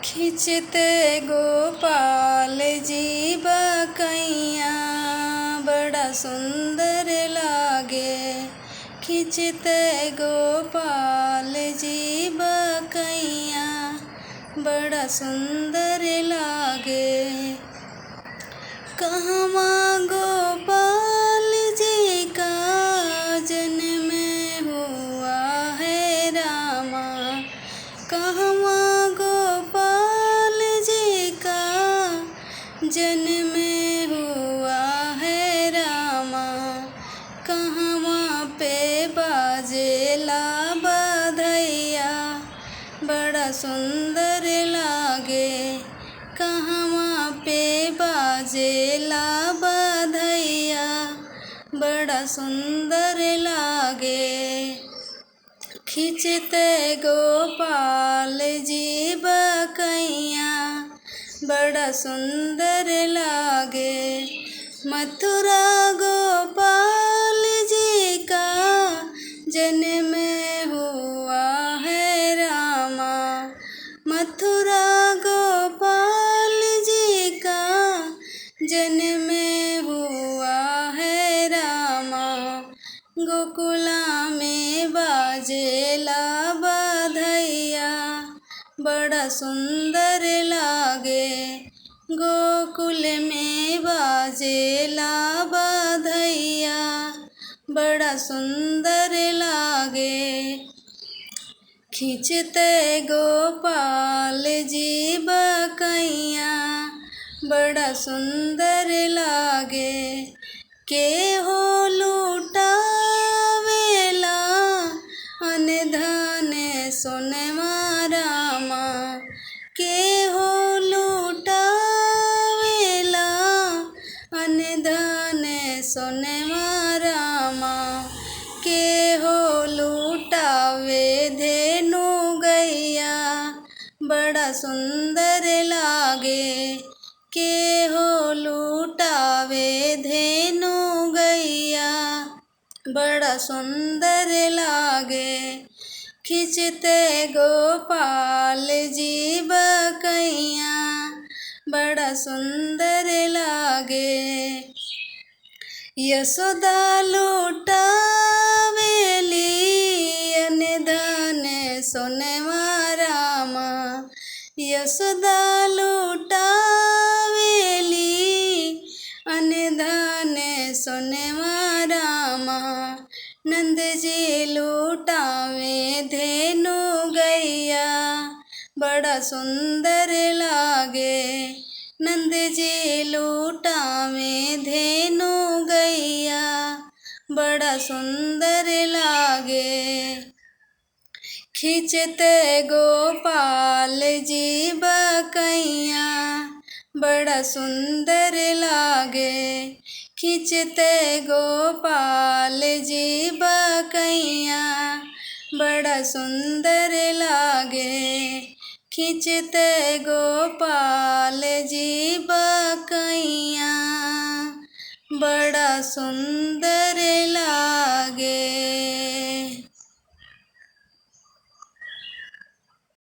खिंचते गोपाल जी बकैया बड़ा सुंदर लागे। खिंचते गोपाल जी बकैया बड़ा सुंदर लागे। कहवा गोपाल जी का जन्म हुआ है रामा। कहवा गोपाल जी का जन्म हुआ है रामा। कहवा पे बाजेला बधैया बड़ा सुंदर लागे। कहवा पे बाजेला बधैया बड़ा सुंदर लागे। खिंचते गोपाल जी बकैया बड़ा सुंदर लागे। मथुरा गोपाल जी का जन्म हुआ है रामा। मथुरा गोपाल जी का जन्म हुआ है रामा। गोकुला में बाजेला बधैया बड़ा सुंदर लागे। गोकुल में बाजेला बधैया बड़ा सुंदर लागे। खिंचते गोपाल जी बकैया बड़ा सुंदर लागे। के हो लूटावेला अन धन सोनमा रामा। के हो लूटावेला अन धन सोनमा रामा। के हो लूटावे धेनु गैया बड़ा सुंदर लागे। के हो लूटावे धेनु गैया बड़ा सुंदर लागे। खिंचते गोपाल जी बकैया बड़ा सुंदर लागे। यशोदा लूटावेली अन धन सोनमा रामा। यशोदा लूटावेली अन धन सोनमा रामा। नंद जी लूटावे धेनु गैया बड़ा सुंदर लागे। नंद जी लूटावे धेनु गैया बड़ा सुंदर लागे। खिंचते गोपाल जी बकैया बड़ा सुंदर लागे। खिंचते गोपाल जी बकैया बड़ा सुंदर लागे। खिंचते गोपाल जी बकैया बड़ा सुंदर